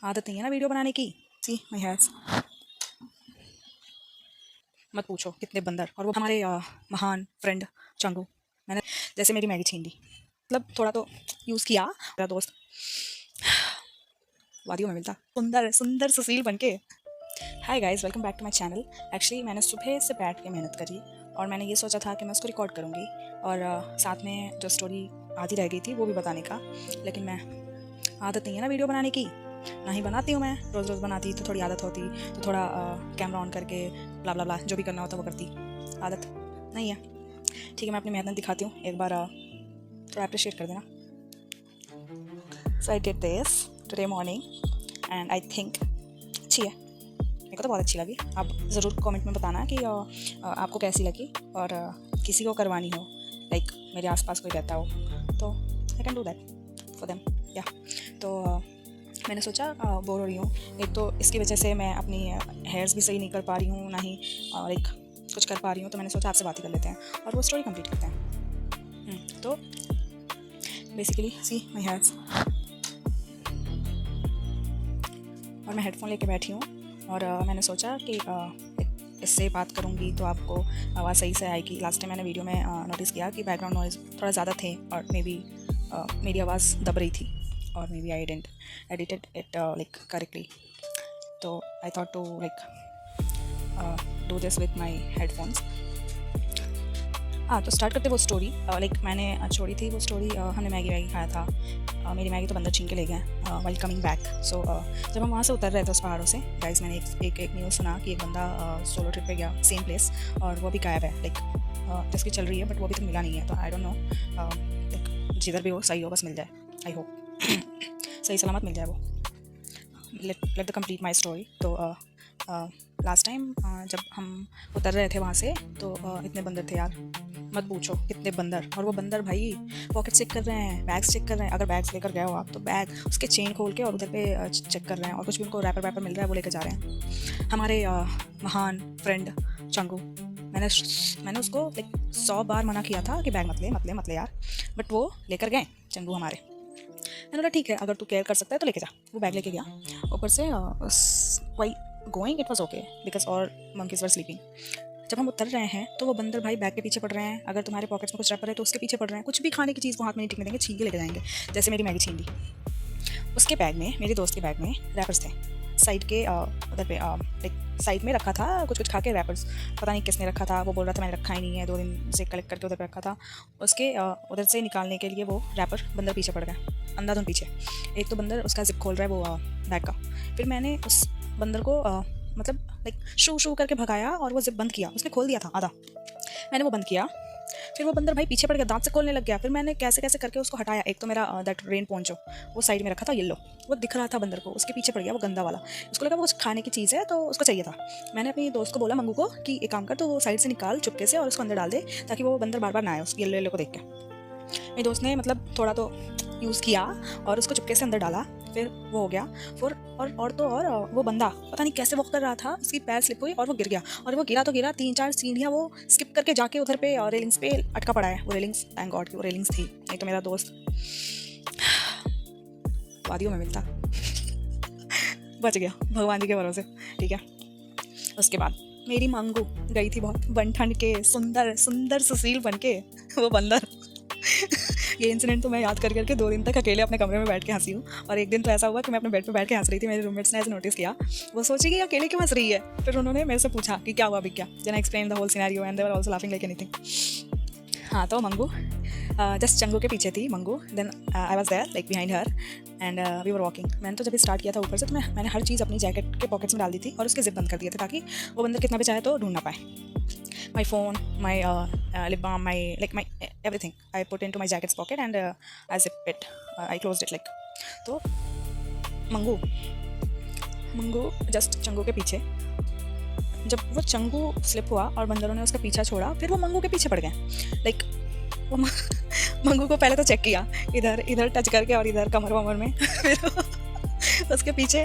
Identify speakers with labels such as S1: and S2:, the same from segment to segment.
S1: आदत नहीं है ना वीडियो बनाने की। सी माय हेयर्स, मत पूछो कितने बंदर। और वो हमारे महान फ्रेंड चंगू, मैंने जैसे मेरी मैगी छीन ली। मतलब थोड़ा तो यूज़ किया। मेरा दोस्त वादियों में मिलता सुंदर सुंदर सुशील बन के। Hi guys, welcome back to my channel. Actually मैंने सुबह से बैठ के मेहनत करी और मैंने ये सोचा था कि मैं उसको रिकॉर्ड करूँगी और साथ में जो स्टोरी आधी रह गई थी वो भी बताने का। लेकिन मैं आदत नहीं है ना वीडियो बनाने की, ना ही बनाती हूँ मैं। रोज़ रोज़ बनाती तो थोड़ी आदत होती, तो थोड़ा कैमरा ऑन करके ब्ला ब्ला ब्ला जो भी करना होता वो करती। आदत नहीं है। ठीक है, मैं अपनी मेहनत दिखाती हूँ, एक बार थोड़ा अप्रिशिएट कर देना। So I did this today morning and I think अच्छी है। मेरे को तो बहुत अच्छी लगी। आप ज़रूर कमेंट में बताना कि आपको कैसी लगी। और किसी को करवानी हो, लाइक मेरे आसपास कोई रहता हो, तो I can do that for them या। तो मैंने सोचा बोर हो रही हूँ, एक तो इसकी वजह से मैं अपनी हेयर्स भी सही नहीं कर पा रही हूँ, ना ही लाइक कुछ कर पा रही हूँ। तो मैंने सोचा आपसे बात ही कर लेते हैं और वो स्टोरी कंप्लीट करते हैं। तो बेसिकली सी माय हेयर्स, और मैं हेडफोन लेके बैठी हूँ और मैंने सोचा कि इससे बात करूँगी तो आपको आवाज़ सही से आएगी। लास्ट टाइम मैंने वीडियो में नोटिस किया कि बैकग्राउंड नॉइज़ थोड़ा ज़्यादा थे और मे बी मेरी आवाज़ दब रही थी और maybe I didn't edited it like correctly. तो I thought to like do this with my headphones. तो स्टार्ट करते वो स्टोरी। लाइक मैंने छोड़ी थी वो स्टोरी, हमने मैगी खाया था। मेरी मैगी तो बंदर छीन के ले गए वाइल कमिंग बैक। सो जब हम वहाँ से उतर रहे थे उस पहाड़ों से, गाइस मैंने एक न्यूज़ सुना कि एक बंदा सोलो ट्रिप पे गया सेम प्लेस और वो भी गायब है। लाइक जिसकी चल रही है बट वो भी तक मिला नहीं है। तो आई डोंट नो, लाइक जिधर भी हो सही हो, बस मिल जाए। आई होप सही सलामत मिल जाए वो। Let the complete my story. तो लास्ट टाइम जब हम उतर रहे थे वहाँ से तो इतने बंदर थे यार, मत पूछो कितने बंदर। और वो बंदर भाई पॉकेट चेक कर रहे हैं, बैग्स चेक कर रहे हैं। अगर बैग्स लेकर गए हो आप तो बैग उसके चेन खोल के और उधर पे चेक कर रहे हैं, और कुछ भी उनको रैपर वैपर मिल रहा है वो लेकर जा रहे हैं। हमारे महान फ्रेंड चंगू, मैंने उसको लाइक 100 बार मना किया था कि बैग मत ले यार, बट वो लेकर गए चंगू हमारे। मैंने बोला ठीक है, अगर तू केयर कर सकता है तो लेके जा। वो बैग लेके गया। ऊपर से while going it was okay because और मंकीज वर स्लीपिंग। जब हम उतर रहे हैं तो वो बंदर भाई बैग के पीछे पड़ रहे हैं। अगर तुम्हारे पॉकेट्स में कुछ रैपर है तो उसके पीछे पड़ रहे हैं। कुछ भी खाने की चीज़ वो हाथ में नहीं टिकने देंगे, छीन के लेके जाएंगे। जैसे मेरी मैगी छीन ली। उसके बैग में, मेरे दोस्त के बैग में रैपर्स थे साइड के उधर पे लाइक साइड में रखा था कुछ खा के रैपर्स। पता नहीं किसने रखा था, वो बोल रहा था मैंने रखा ही नहीं है, 2 दिन से कलेक्ट करके उधर पे रखा था। उसके उधर से निकालने के लिए वो रैपर बंदर पीछे पड़ गया, अंधाधुन पीछे। एक तो बंदर उसका जिप खोल रहा है वो बैग का। फिर मैंने उस बंदर को मतलब लाइक शू करके भगाया और वो जिप बंद किया। उसने खोल दिया था आधा, मैंने वो बंद किया। फिर वो बंदर भाई पीछे पड़ गया, दांत से खोलने लग गया। फिर मैंने कैसे करके उसको हटाया। एक तो मेरा दैट रेन पोंचो वो साइड में रखा था येलो, वो दिख रहा था बंदर को, उसके पीछे पड़ गया वो गंदा वाला। उसको लगा वो कुछ खाने की चीज़ है तो उसको चाहिए था। मैंने अपनी दोस्त को बोला मंगू को कि एक काम कर, तो वो साइड से निकाल चुपके से और उसको अंदर डाल दे ताकि वो बंदर बार बार ना आए उस येलो को देख के। मेरी दोस्त ने मतलब थोड़ा तो यूज़ किया और उसको चुपके से अंदर डाला। फिर वो हो गया। फिर और वो बंदा पता नहीं कैसे वॉक कर रहा था, उसकी पैर स्लिप हुई और वो गिर गया। और वो गिरा तो गिरा 3-4 सीढ़ियाँ वो स्किप करके जाके उधर पे रेलिंग्स पे अटका पड़ा है। वो रेलिंग्स थैंक गॉड की वो रेलिंग्स थी, नहीं तो मेरा दोस्त वादियों में मिलता। बच गया भगवान जी के भरोसे। ठीक है, उसके बाद मेरी मंगू गई थी बहुत बन ठंड के सुंदर सुंदर सुशील बन के वो बंदर। ये इंसिडेंट तो मैं याद करके 2 दिन तक अकेले अपने कमरे में बैठ के हंसी हूँ। और एक दिन तो ऐसा हुआ कि मैं अपने बेड पे बैठ के हंस रही थी। मेरे रूममेट्स ने ऐसे नोटिस किया, वो सोची कि अकेले क्यों हंस रही है। फिर उन्होंने मेरे से पूछा कि क्या हुआ अभी क्या। Then I explain the whole scenario and they were also laughing like anything. हाँ, तो मंगू जस्ट चंगू के पीछे थी Mangu. Then I was there like behind her and we were walking. मैंने तो जब स्टार्ट किया था ऊपर से तो मैंने हर चीज़ अपनी जैकेट के पॉकेट्स में डाल दी थी और उसके जिप बंद कर दिए थे ताकि वो बंदर कितना भी चाहे तो ढूंढ ना पाए। My phone, my lip balm, my everything I put into my jacket's pocket and I zipped it. I closed it like. तो मंगू जस्ट चंगू के पीछे। जब वो चंगू स्लिप हुआ और बंदरों ने उसका पीछा छोड़ा, फिर वो मंगू के पीछे पड़ गए। लाइक वो मंगू को पहले तो चेक किया इधर टच करके और इधर कमर वमर में। फिर उसके पीछे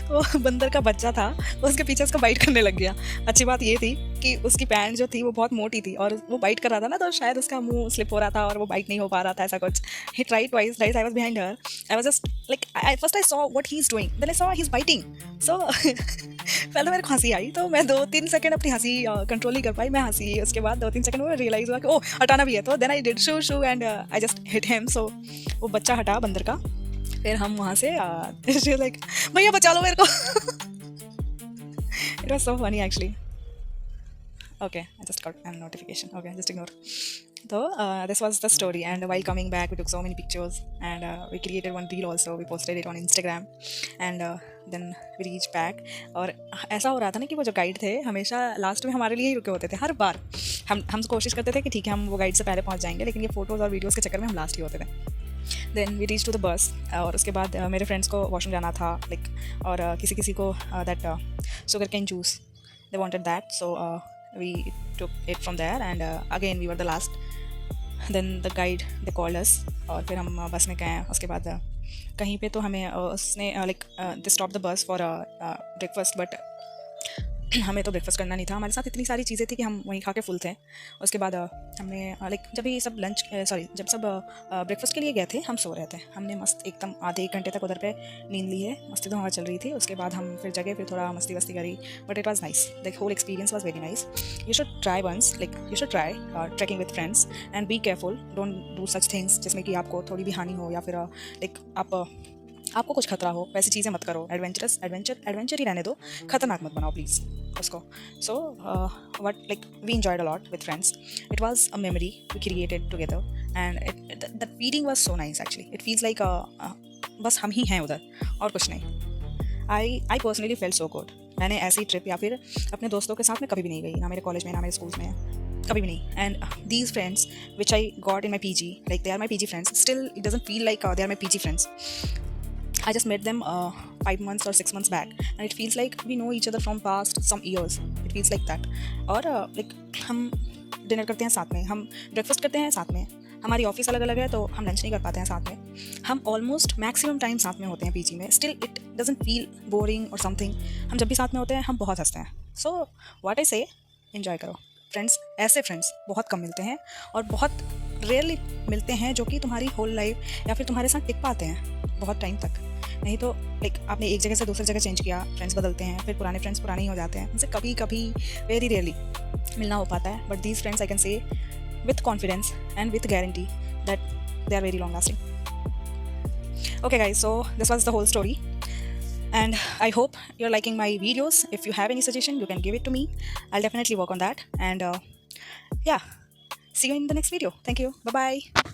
S1: वो बंदर का बच्चा था, उसके पीछे उसको बाइट करने लग गया। अच्छी बात ये थी कि उसकी पैंट जो थी वो बहुत मोटी थी और वो बाइट कर रहा था ना, तो शायद उसका मुंह स्लिप हो रहा था और वो बाइट नहीं हो पा रहा था, ऐसा कुछ। He tried twice, right, I was behind her, I was just like, I first I saw what he is doing, then I saw he is biting. So पहले तो मेरे को हंसी आई, तो मैं 2-3 सेकंड अपनी हंसी कंट्रोल नहीं कर पाई, मैं हंसी। उसके बाद 2-3 सेकंड में रियलाइज हुआ कि ओ हटाना भी है, तो then I did shoo shoo and I just hit him. So वो बच्चा हटा बंदर का, फिर हम वहाँ से लाइक भैया बचा लो मेरे को। It was so funny actually. Okay, I just got a notification. Okay, just ignore. So this was the story, and while coming back we took so many pictures, and we created one reel also, we posted it on Instagram, and then we reached back. और ऐसा हो रहा था ना कि वो जो guide थे हमेशा लास्ट में हमारे लिए ही रुके होते थे हर बार। हम कोशिश करते थे कि ठीक है हम वो गाइड से पहले पहुंच जाएंगे, लेकिन ये फोटोज़ और वीडियोज़ के चक्कर में हम लास्ट ही होते थे। Then we reach to the bus, और उसके बाद मेरे फ्रेंड्स को वॉशरूम जाना था लाइक, और किसी को that sugar cane juice, they wanted that, so we took it from there, and again we were the last. Then the guide, they called us, और फिर हम बस में गए। उसके बाद कहीं पे तो हमें उसने like they stopped the bus for breakfast, but हमें तो ब्रेकफास्ट करना नहीं था, हमारे साथ इतनी सारी चीज़ें थी कि हम वहीं खा के फुल थे। उसके बाद हमने लाइक जब ये सब जब सब ब्रेकफास्ट के लिए गए थे, हम सो रहे थे। हमने मस्त एकदम आधे 1 घंटे तक उधर पे नींद ली है, मस्ती तो हवा चल रही थी। उसके बाद हम फिर जगह, फिर थोड़ा मस्ती वस्ती करी, but it was nice, the whole experience was very nice. You should try once, like you should try trekking with friends, and be careful, don't do such things जिसमें कि आपको थोड़ी भी हानि हो, या फिर लाइक आपको कुछ खतरा हो, वैसी चीज़ें मत करो। एडवेंचर ही रहने दो, खतरनाक मत बनाओ प्लीज़ उसको। So what like we enjoyed a lot with friends. It was a memory we created together, and the feeling was so nice actually. It feels like बस हम ही हैं उधर और कुछ नहीं। I personally felt so good. मैंने ऐसी trip या फिर अपने दोस्तों के साथ में कभी भी नहीं गई, ना मेरे कॉलेज में, ना मेरे स्कूल्स में, कभी भी नहीं। And these friends which I got in my PG, like they are my PG friends, still it doesn't feel like they are my PG friends. I just met them 5 months or 6 months back, and it feels like we know each other from past some years. It feels like that. और like हम dinner करते हैं साथ में, हम breakfast करते हैं साथ में, हमारी ऑफिस अलग अलग है तो हम लंच नहीं कर पाते हैं साथ में। हम ऑलमोस्ट मैक्सिमम टाइम साथ में होते हैं पीजी में, still it doesn't feel boring और समथिंग। हम जब भी साथ में होते हैं हम बहुत हंसते हैं। सो व्हाट आई से, एंजॉय करो फ्रेंड्स। ऐसे फ्रेंड्स बहुत कम मिलते हैं, और बहुत रेयरली मिलते हैं जो कि तुम्हारी होल लाइफ या फिर तुम्हारे साथ टिक पाते हैं बहुत टाइम तक। नहीं तो लाइक आपने एक जगह से दूसरी जगह चेंज किया, फ्रेंड्स बदलते हैं, फिर पुराने फ्रेंड्स पुराने ही हो जाते हैं, उनसे कभी कभी वेरी रेयरली मिलना हो पाता है। But these friends I can say with confidence and with guarantee that they are very long lasting. Okay guys, so this was the whole story, and I hope you're liking my videos. If you have any suggestion, you can give it to me. I'll definitely work on that, and yeah, see you in the next video. Thank you, bye bye.